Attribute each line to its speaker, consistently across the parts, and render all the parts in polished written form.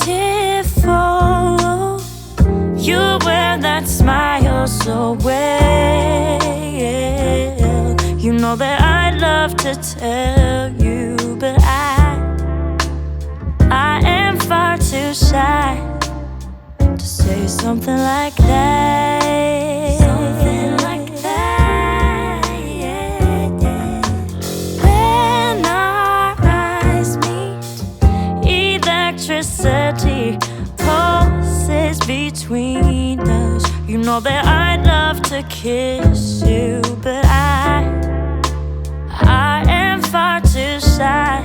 Speaker 1: beautiful. You wear that smile so well. You know that I'd love to tell you, but I am far too shy to say something like that. Something like that, yeah, yeah. When our eyes meet, electricity pulses between us. You know that I'd love to kiss you, but I am far too shy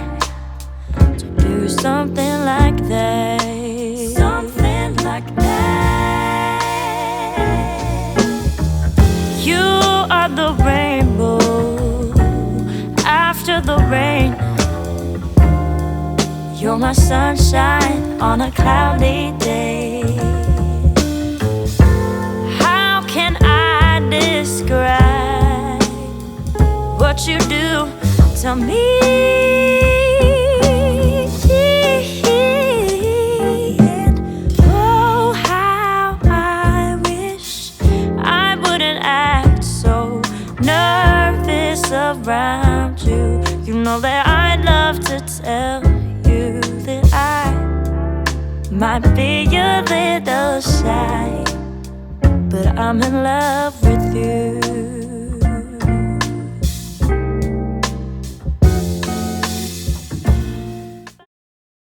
Speaker 1: to do something like that. Something like that. You are the rainbow after the rain. You're my sunshine on a cloudy day. How can I describe what you do to me? And oh, how I wish I wouldn't act so nervous around you. You know that I'd love to tell you that I might be a little shy, but I'm in love with you.